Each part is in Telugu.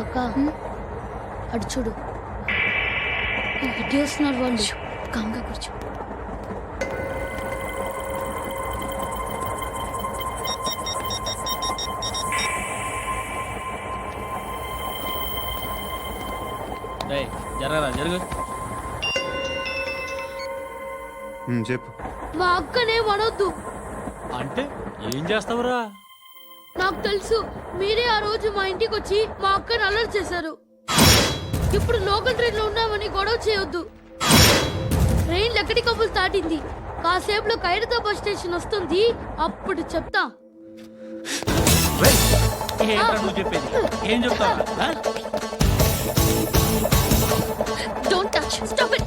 అక్క అటు చూడు, ఇటు వస్తున్నారు వాళ్ళు. కామ్గా కూర్చో. జరగరా జరుగు. చెప్పు. మా అక్కనే వడొద్దు. అంటే ఏం చేస్తావురా? నాకు తెలుసు, మీరే ఆ రోజు మా ఇంటికి వచ్చి మా అక్కని అలర్ట్ చేశారు. ఇప్పుడు లోకల్ ట్రైన్ లో ఉన్నామని గొడవ చేయొద్దు. ట్రైన్ ఎక్కడి కబుల్ దాటింది. కాసేపులో ఖైరతాబాద్ స్టేషన్ వస్తుంది, అప్పుడు చెప్తా. నువ్వు చెప్పేది ఏం చెప్తావా? Don't touch. Stop it.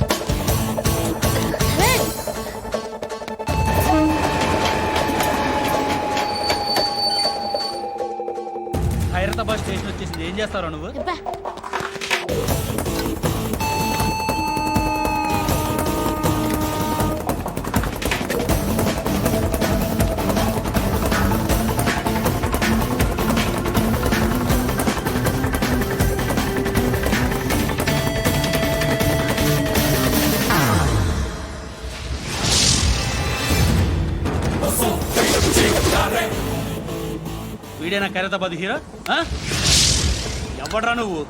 Khairatabad station వచ్చేసింది, ఏం చేస్తారా నువ్వు? వీడేనా ఖైరతాబాద్ హీరో? ఎవడ్రా నువ్వు?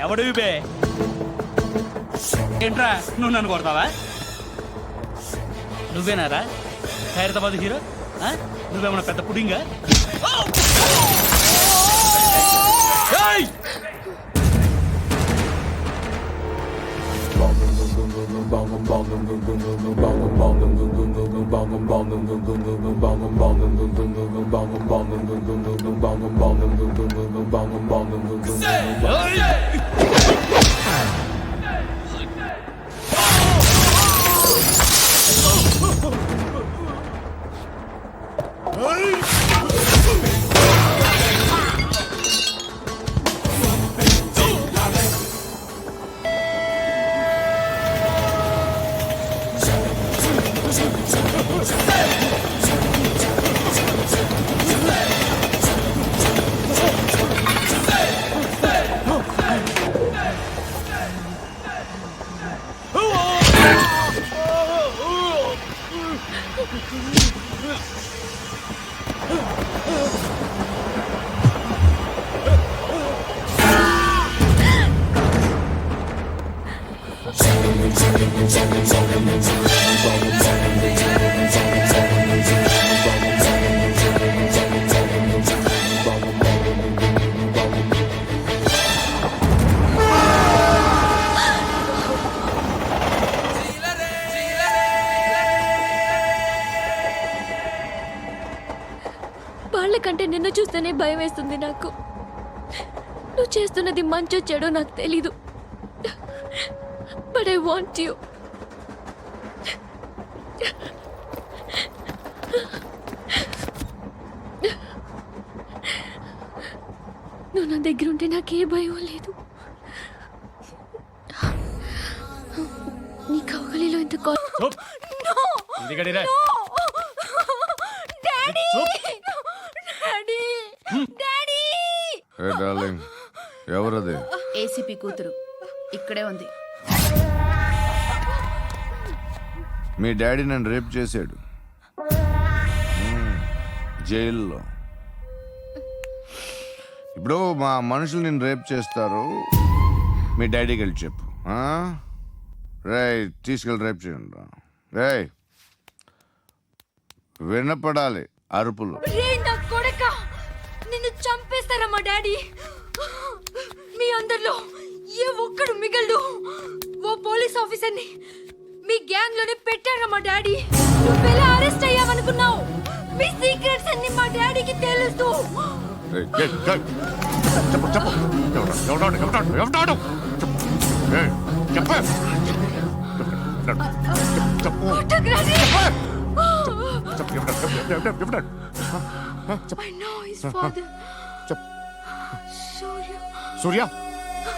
ఎవడివి బే? ఏంట్రా నువ్వు నన్ను కొడతావా? నువ్వేనారా ఖైరతాబాద్ హీరో? నువ్వేమన్నా పెద్ద పుడింగా? వాళ్ళకంటే నిన్ను చూస్తేనే భయం వేస్తుంది నాకు. నువ్వు చేస్తున్నది మంచో చెడో నాకు తెలీదు, బట్ ఐ వాంట్ యూ. నువ్వు నా దగ్గర ఉంటే నాకే భయం లేదు. నీ కౌగలిలో ఎంత ఎవరది? ఏసీపీ కూతురు ఇక్కడే ఉంది. మీ డాడీ నన్ను రేప్ చేశాడు జైల్లో. ఇప్పుడు మా మనుషులు నేను రేప్ చేస్తారు, మీ డాడీకి వెళ్ళి చెప్పు. రేయ్ తీసుకెళ్ళి రేప్ చేయండి. రేయ్ వినపడాలి అరుపులు. నిన్ను చంపేస్తారా మా డాడీ? మీ అందరిలో ఏ ఒక్కడు మిగలడు. ఓ పోలీస్ ఆఫీసర్ని మీ గ్యాంగ్ లోనే పెట్టారా మా డాడీ? నువ్వెలా అరెస్ట్ అయ్యావనుకున్నావు? మీ సీక్రెట్స్ అన్ని మా డాడీకి తెలుసు. సూర్య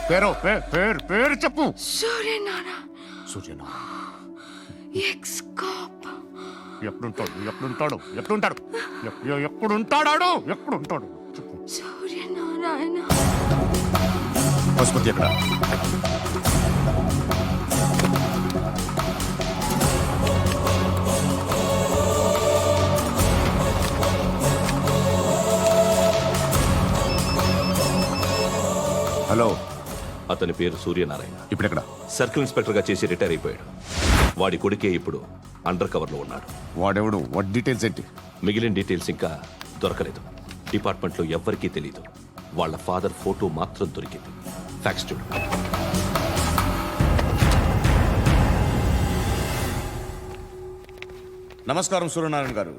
పేరు పేరు చెప్పు. ఎప్పుడుంటాడు సూర్యనారాయణ. పశుపతి ఎక్కడ? హలో, అతని పేరు సూర్యనారాయణ. ఇప్పుడెక్కడ? సర్కిల్ ఇన్స్పెక్టర్ గా చేసి రిటైర్ అయిపోయాడు. వాడి కొడుకే ఇప్పుడు అండర్ కవర్ లో ఉన్నాడు. వాడెవడు? వాట్ డీటెయిల్స్ ఏంటి? మిగిలిన డీటెయిల్స్ ఇంకా దొరకలేదు. డిపార్ట్మెంట్ లో ఎవ్వరికీ తెలియదు. వాళ్ళ ఫాదర్ ఫోటో మాత్రం దొరికింది. ఫ్యాక్స్ చూడు. నమస్కారం సూర్యనారాయణ గారు.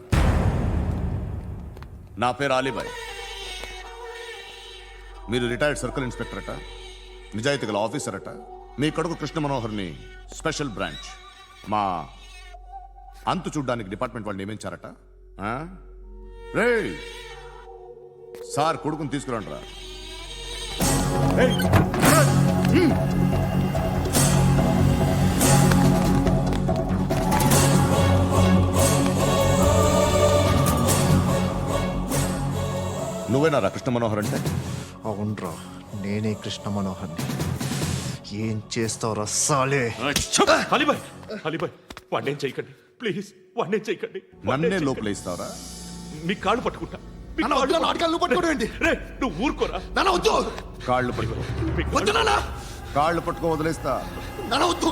నా పేరు అలీబాయ్. మీరు రిటైర్డ్ సర్కిల్ ఇన్స్పెక్టర్ అట, నిజాయితీ గల ఆఫీసర్ అట. మీ కొడుకు కృష్ణ మనోహర్ని స్పెషల్ బ్రాంచ్ మా అంతు చూడ్డానికి డిపార్ట్మెంట్ వాళ్ళు నియమించారట. ఆ? రేయ్ సార్, కొడుకుని తీసుకురండిరా. నువ్వేనా కృష్ణ మనోహర్ అంటే? అవునరా, నేనే కృష్ణ మనోహర్ని. ఏం చేస్తావురా సాలే? అలీబాయ్, అలీబాయ్, వాడినేం చేయకండి ప్లీజ్, వాడినేం చేయకండి. నన్నే లోపల ఇస్తావరా? మీ కాళ్ళు పట్టుకుంటా. మీ నాన్న వద్దు, నాన్న ఆటగాళ్ళు పట్టుకోవడం ఏంటి? రే, నువ్వు ఊరుకోరా. నాన్న వద్దు, కాళ్ళు పట్టుకో. వద్దు నాన్న, కాళ్ళు పట్టుకో, వదిలేస్తా. నాన్న వద్దు,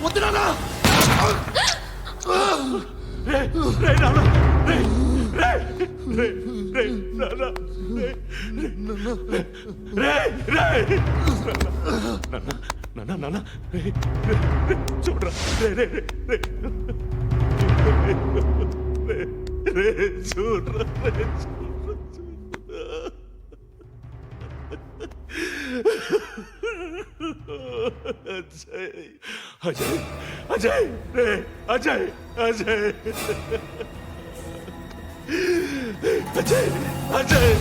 వద్దు నాన్న. రే, రే, నాన్న, రే, రే, రే, రే, నాన్న, రే, రే, రే, నాన్న, నాన్న, రే, రే, రే, చూడరా, రే, రే, రే, రే, రే, రే, చూడరా, రే, చూడరా, అజయ్, అజయ్, అజయ్, రే, అజయ్, అజయ్, అజయ్, అజయ్,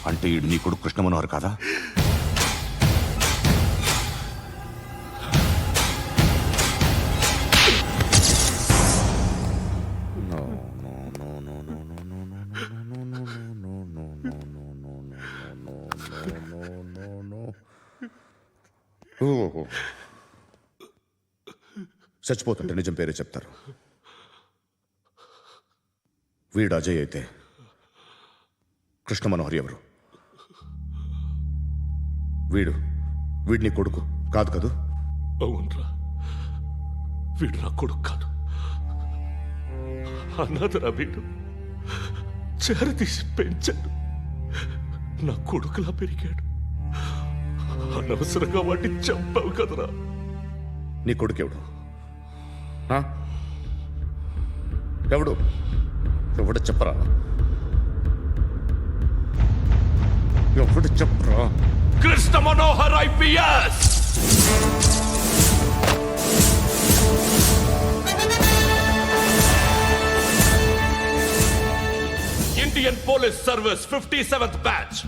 అంటే ఈడు నీ కొడుకు కృష్ణ మనోహర్ కాదా? చచ్చిపోతుంటే నిజం పేరే చెప్తారు. వీడు అజయ్ అయితే కృష్ణ మనోహర్ ఎవరు? వీడిని కొడుకు కాదు కదూ? అవునరా, వీడు నా కొడుకు కాదు. అన్నదరా వీడు. చేరతీసి పెంచాడు. నా కొడుకులా పెరిగాడు. అనవసరంగా వాడిని చంపావు కదరా. నీ కొడుకు ఎవడు? ఆ? ఎవడు ఎవడు చెప్పరా? ఎవడు చెప్పరా? Krishna Manohar IPS. Indian police service 57th batch.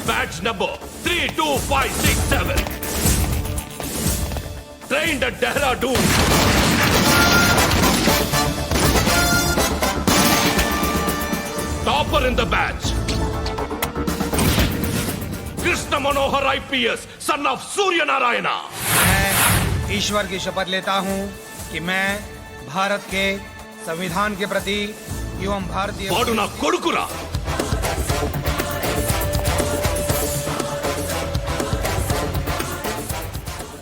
Batch number 32567. Trained at Dehradun. Topper in the batch. Krishna Manohar IPS, son of Surya Narayana. मैं ईश्वर की शपथ लेता हूं कि मैं भारत के संविधान के प्रति एवं भारतीय వాడు నా కొడుకురా.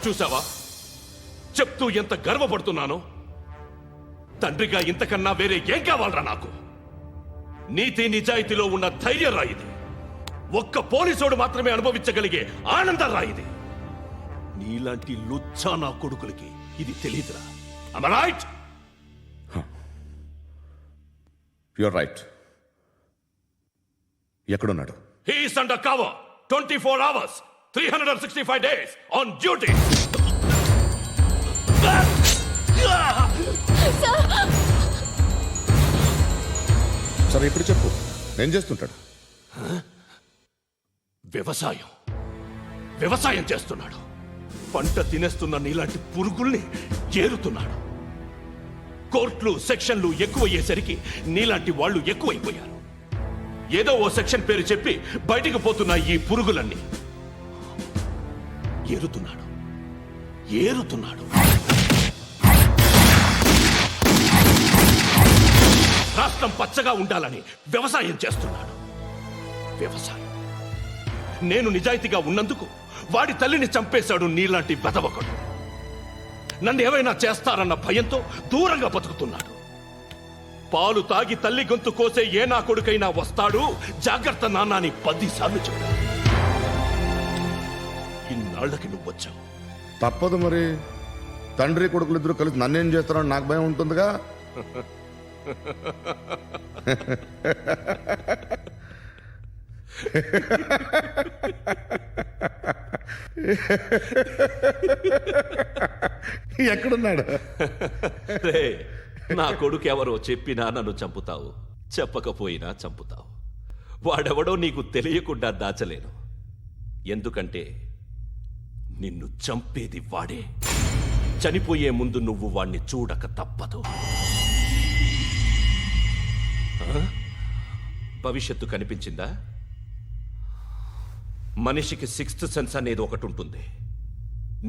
చూసావా, చెప్తూ ఎంత గర్వపడుతున్నానో. తండ్రిగా ఇంతకన్నా వేరే ఏం కావాలరా నాకు? నీతి నిజాయితీలో ఉన్న ధైర్యం రాయిది. ఒక్క పోలీసోడు మాత్రమే అనుభవించగలిగే ఆనందం రాయిది. నీలాంటి లుచ్చా నా కొడుకులకి ఇది తెలీదురా. Am I right? You're right. ఎక్కడున్నాడు? He is under cover 24 hours 365 days on duty. సరే ఇప్పుడు చెప్పు, ఏం చేస్తుంటాడు? వ్యవసాయం చేస్తున్నాడు. పంట తినేస్తున్న నీలాంటి పురుగుల్ని ఏరుతున్నాడు. కోర్టులు సెక్షన్లు ఎక్కువయ్యేసరికి నీలాంటి వాళ్ళు ఎక్కువైపోయారు. ఏదో ఓ సెక్షన్ పేరు చెప్పి బయటికి పోతున్న ఈ పురుగులన్నీ ఏరుతున్నాడు. రాష్ట్రం పచ్చగా ఉండాలని వ్యవసాయం చేస్తున్నాడు. వ్యవసాయం. నేను నిజాయితీగా ఉన్నందుకు వాడి తల్లిని చంపేశాడు నీలాంటి వెధవకుడు. నన్ను ఏమైనా చేస్తారన్న భయంతో దూరంగా బతుకుతున్నాడు. పాలు తాగి తల్లి గొంతు కోసే ఏ నా కొడుకైనా వస్తాడు, జాగ్రత్త నాన్న అని 10 సార్లు చెప్పాడు. ఇన్నాళ్ళకి నువ్వు వచ్చావు. తప్పదు మరి. తండ్రి కొడుకులు ఇద్దరు కలిసి నన్నేం చేస్తారని నాకు భయం ఉంటుందిగా. ఎక్కడున్నాడు? రే, నా కొడుకు ఎవరో చెప్పినా నన్ను చంపుతావు, చెప్పకపోయినా చంపుతావు. వాడెవడో నీకు తెలియకుండా దాచలేను. ఎందుకంటే నిన్ను చంపేది వాడే. చనిపోయే ముందు నువ్వు వాణ్ణి చూడక తప్పదు. భవిష్యత్తు కనిపించిందా? మనిషికి 6th సెన్స్ అనేది ఒకటి ఉంటుంది.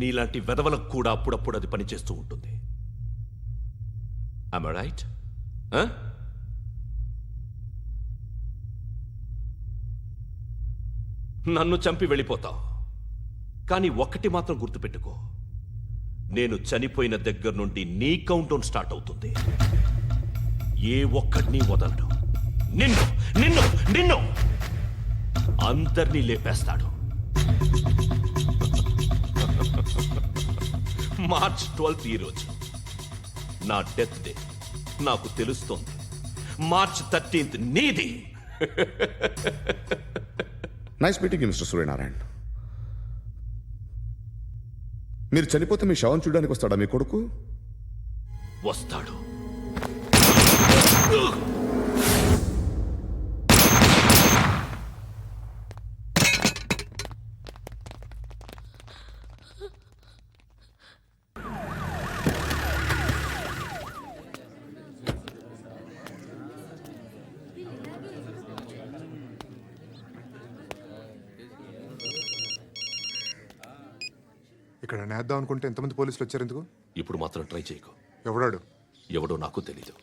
నీలాంటి వెధవలకు కూడా అప్పుడప్పుడు అది పనిచేస్తూ ఉంటుంది. Am I right? నన్ను చంపి వెళ్ళిపోతావు. కానీ ఒక్కటి మాత్రం గుర్తుపెట్టుకో, నేను చనిపోయిన దగ్గర నుండి నీ కౌంటౌన్ స్టార్ట్ అవుతుంది. ఏ ఒక్కడిని వదలడు. నిన్ను నిన్ను నిన్ను అందరినీ లేపేస్తాడు. మార్చ్ 12th ఈ రోజు నా డెత్ డే. నాకు తెలుస్తోంది. మార్చ్ 13th నీది. Nice meeting mister Suryanarayana. మీరు చనిపోతే మీ శవం చూడడానికి వస్తాడా మీ కొడుకు? వస్తాడు. ఇక్కడ నేద్దాం అనుకుంటే ఎంతమంది పోలీసులు వచ్చారు ఎందుకు? ఇప్పుడు మాత్రం ట్రై చేయకు. ఎవడాడు? ఎవడో నాకు తెలీదు.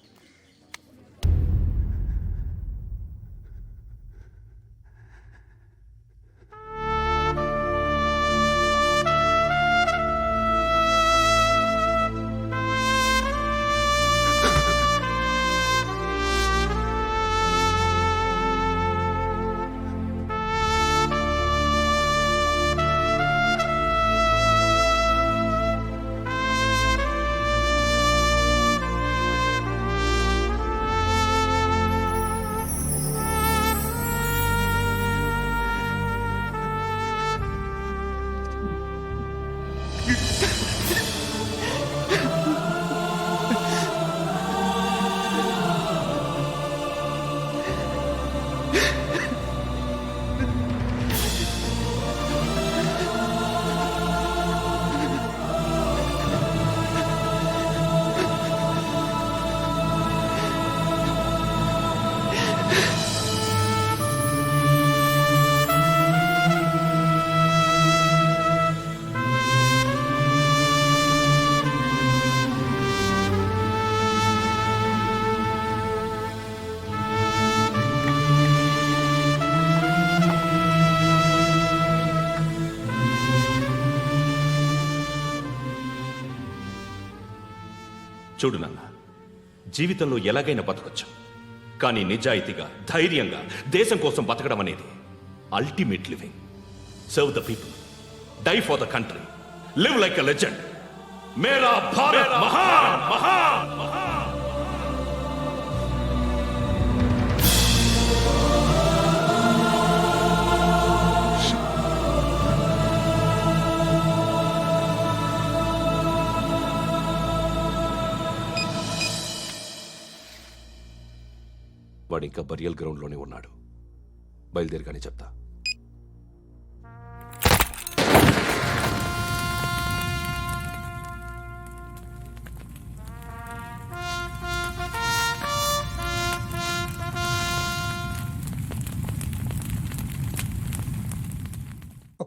చూడు నాన్న, జీవితంలో ఎలాగైనా బతకొచ్చు. కానీ నిజాయితీగా, ధైర్యంగా దేశం కోసం బతకడం అనేది ultimate living. Serve the people, die for the country, live like a legend. మేరా భారత్ మహాన్ మహాన్ మహాన్. వాడు ఇంకా బరియల్ గ్రౌండ్లోనే ఉన్నాడు. బయలుదేరగానే చెప్తా.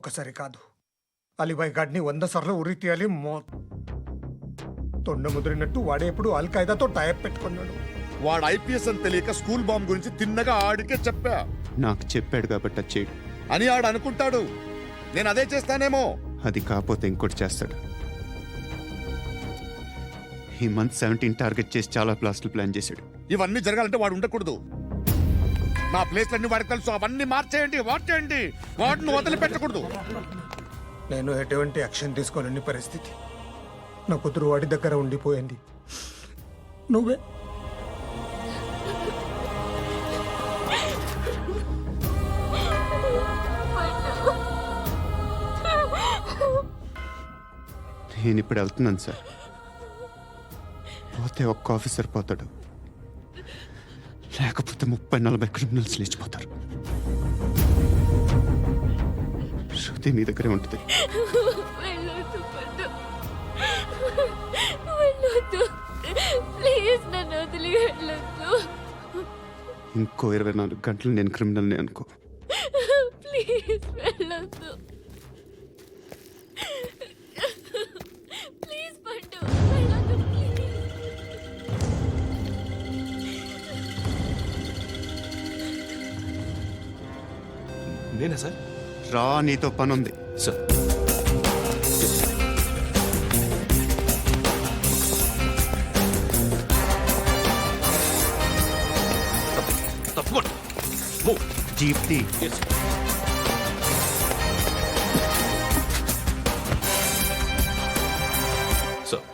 ఒక్కసారి కాదు, అలీబాయ్ గాడిని 100 సార్లు ఉరి తీయాలి. తొండ ముదిరినట్టు వాడే ఎప్పుడు అల్ ఖైదాతో టైప్ పెట్టుకున్నాడు. వాడు ఐపీఎస్ అని తెలియక స్కూల్ బాంబ్ గురించి తిన్నగా ఆడికే చెప్పా నాకు చెప్పాడు కాబట్టి అది చేయడు. అని ఆడు అనుకుంటాడు. నేను అదే చేస్తానేమో. అది కాకపోతే ఇంకోటి చేస్తాడు. ఈ మంత్ 17 టార్గెట్ చేసి చాలా బ్లాస్టులు ప్లాన్ చేశాడు. ఇవన్నీ జరగాలంటే వాడు ఉండకూడదు. నా ప్లేస్లన్నీ వాడికి తెలుసు. అవన్నీ మార్చేయండి, మార్చేయండి. వాడిని వదిలిపెట్టకూడదు. నేను ఎటువంటి యాక్షన్ తీసుకోలేని పరిస్థితి. నా కూతురు వాడి దగ్గర ఉండిపోయింది. నువ్వే నేను ఇప్పుడు వెళ్తున్నాను సార్. పోతే ఒక్క ఆఫీసర్ పోతాడు, లేకపోతే 30-40 క్రిమినల్స్ లేచిపోతారు. శృతి మీ దగ్గరే ఉంటుంది. వెళ్ళొద్దు పండు. వెళ్ళొద్దు. ప్లీజ్ నన్ను వదిలి వెళ్ళొద్దు. ఇంకో 24 గంటలు నేను క్రిమినల్ని అనుకో. ప్లీజ్ వెళ్ళొద్దు. ప్లీజ్ పండు వెళ్ళొద్దు. ప్లీజ్. నేనా సార్? రా, నీతో పని ఉంది. సార్ తప్పకుండా జీప్తి సార్.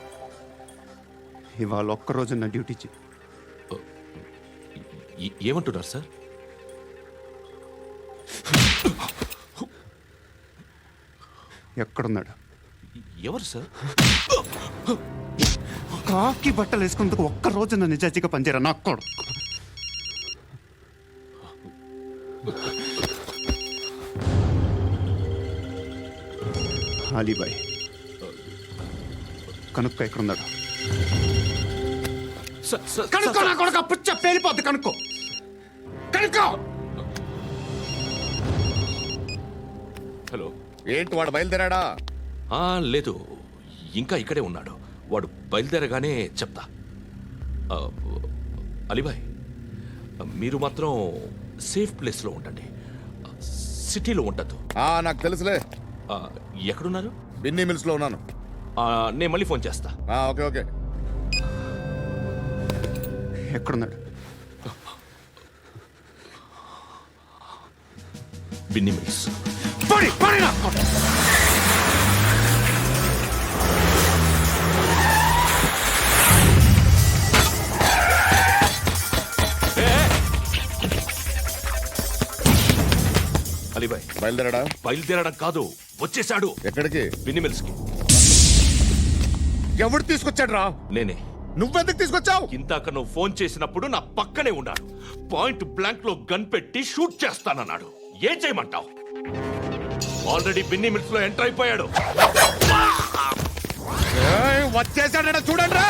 ఇవాళ ఒక్కరోజు నా డ్యూటీ చేయి. ఏమంటున్నారు సార్? ఎక్కడున్నాడు? ఎవరు సార్? కాకి బట్టలు వేసుకున్నందుకు ఒక్కరోజు నా నిజాజీగా పనిచేయరా నా కొడుకు. అలీబాయ్ కనుక్కో, ఎక్కడున్నాడు? కనుక్కో నా కొడుకు. పుచ్చ పేలిపోద్ది. కనుక్కో, కనుక్కో. హలో. ఏంటి వాడు బయలుదేరాడా? లేదు, ఇంకా ఇక్కడే ఉన్నాడు. వాడు బయలుదేరగానే చెప్తా. అలీబాయ్, మీరు మాత్రం సేఫ్ ప్లేస్లో ఉండండి. సిటీలో ఉండద్దు. నాకు తెలుసులే. ఎక్కడున్నారు? బిన్నీ మిల్స్ లో ఉన్నాను. నేను మళ్ళీ ఫోన్ చేస్తా. Okay okay. ఎక్కడున్నాడు? బిన్నీ మిల్స్. అలీబాయ్ బయలుదేరాడా? బయలుదేరడం కాదు, వచ్చేసాడు. ఎక్కడికి? బిన్నీ మిల్స్ కి. ఎవడు తీసుకొచ్చాడు రా? నేనే. నువ్వెందుకు తీసుకొచ్చావు? ఇందాక నువ్వు ఫోన్ చేసినప్పుడు నా పక్కనే ఉన్నాడు. పాయింట్ బ్లాంక్ లో గన్ పెట్టి షూట్ చేస్తానన్నాడు. ఏం చేయమంటావు? ఆల్రెడీ బిన్నీ మిల్స్ లో ఎంటర్ అయిపోయాడు. వచ్చేసాడ చూడండి రా.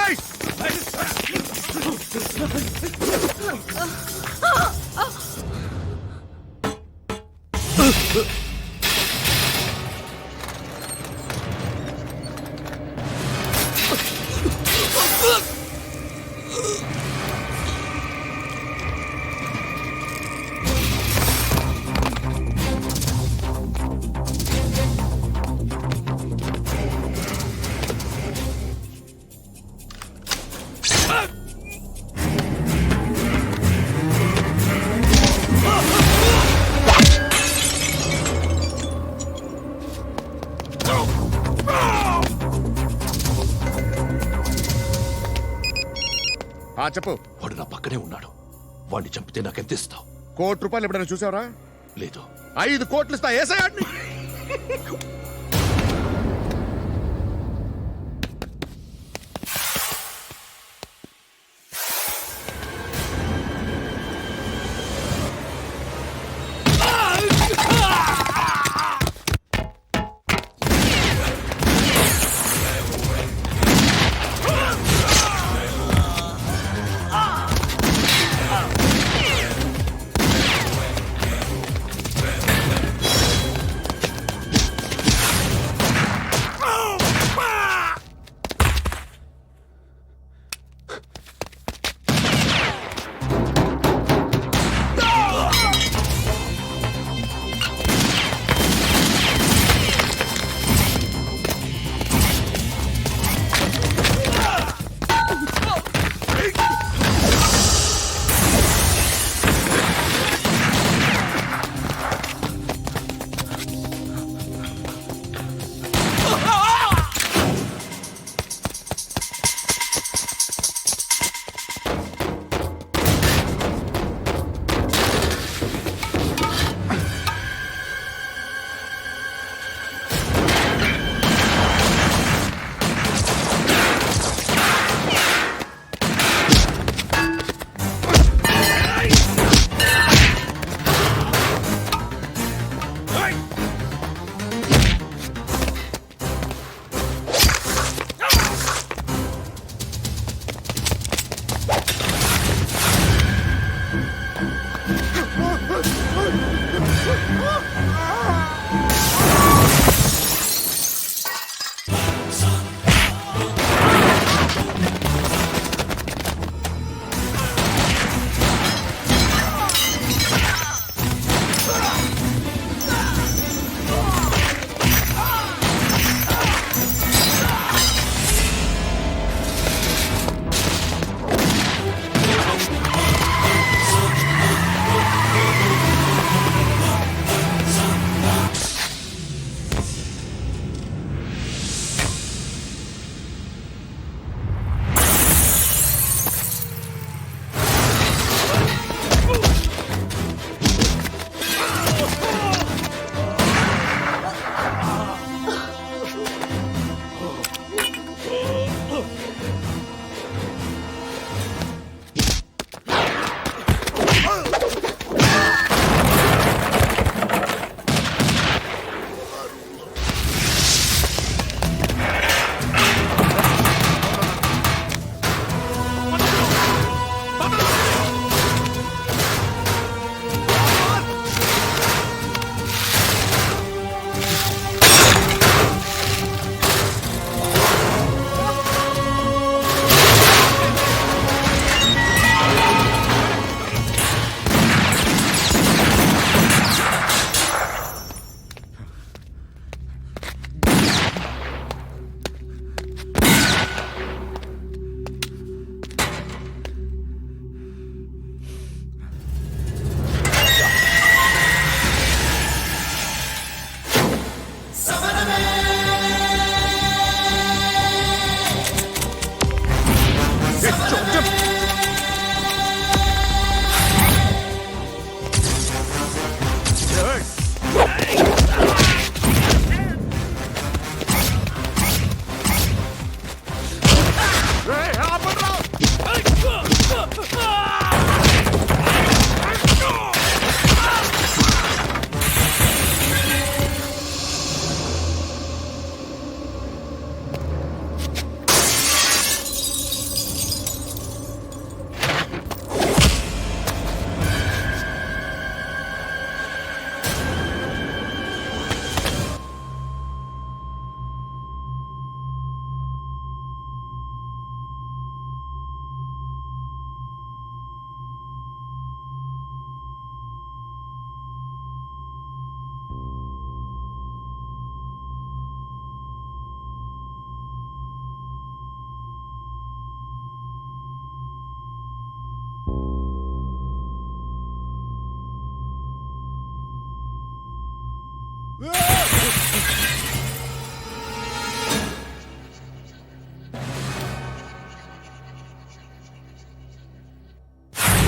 చెప్పు. వాడు నా పక్కనే ఉన్నాడు. వాడిని చంపితే నాకెంత ఇస్తావు? ₹1,00,00,000 ఎప్పుడైనా చూసావరా? లేదు. 5 కోట్లు ఇస్తా. ఏసాయాడిని.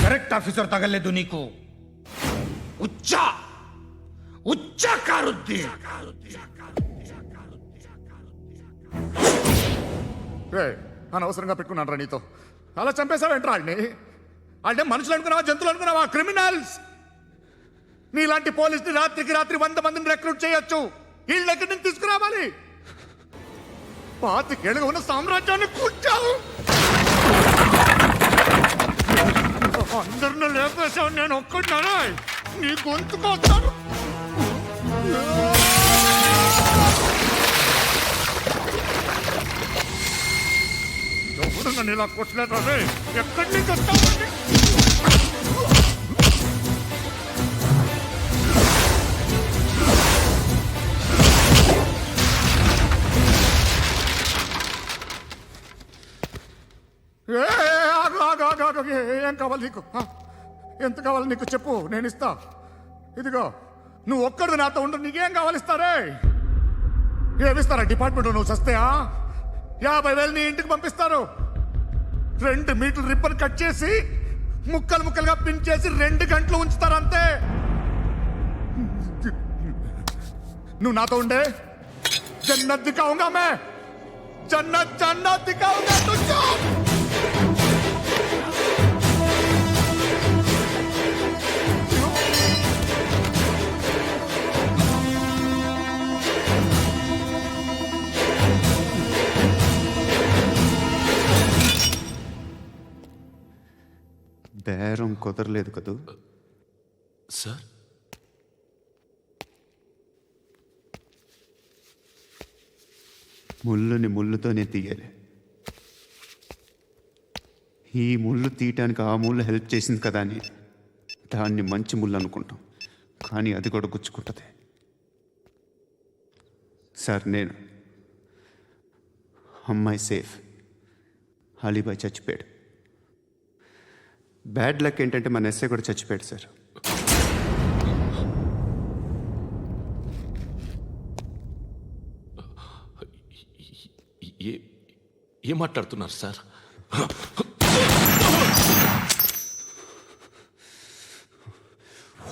करेक्ट ऑफिसर तगलेदु नीकु उच्चा उच्चा कारुद्दीन అనవసరంగా పెట్టుకున్నాను నీతో అలా చంపేశావేంట్రా ఆయన్ని అంటే మనుషులు అనుకున్నావా జంతువులు అనుకున్నావా క్రిమినల్స్ నీలాంటి పోలీసుని రాత్రికి రాత్రి 100 మందిని రిక్రూట్ చేయొచ్చు వీళ్ళు ఎక్కడి నుంచి తీసుకురావాలి 25 ఏళ్ళుగా ఉన్న సామ్రాజ్యాన్ని కూర్చావు అందరిని లేపేశావు నేను ఒక్కడినారా నీ గొంతుకొస్తాను ఎవడు నన్ను ఇలా కొట్టలేదా ఎక్కడి నుంచి వస్తావు ఏం కావాలి నీకు ఎంత కావాలి నీకు చెప్పు నేను ఇస్తా ఇదిగో నువ్వు ఒక్కడు నాతో ఉండు నీకేం కావాలి ఇస్తారే ఏమిస్తారా డిపార్ట్మెంట్ నువ్వు చస్తేయా 50,000 నీ ఇంటికి పంపిస్తారు 2 మీటర్ల రిబ్బన్ కట్ చేసి ముక్కలు ముక్కలుగా పిన్ చేసి 2 గంటలు ఉంచుతారు అంతే నువ్వు నాతో ఉండే జన్నత్ దిఖాऊंगा मैं जन्नत जन्नत दिखाऊंगा तुझको బేరం కుదరలేదు కదూ సార్ ముళ్ళుని ముళ్ళుతోనే తీయాలి ఈ ముళ్ళు తీయటానికి ఆ ముళ్ళు హెల్ప్ చేసింది కదా అని దాన్ని మంచి ముళ్ళు అనుకుంటాం కానీ అది కూడా గుచ్చుకుంటుంది సార్ నేను అమ్మాయి సేఫ్ అలీబాయ్ చచ్చిపోయాడు బ్యాడ్ లక్ ఏంటంటే మన ఎస్ఐ కూడా చచ్చిపోయాడు సార్ ఏం మాట్లాడుతున్నారు సార్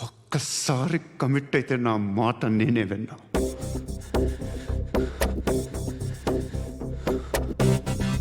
ఒక్కసారి కమిట్ అయితే నా మాట నేనే విన్నా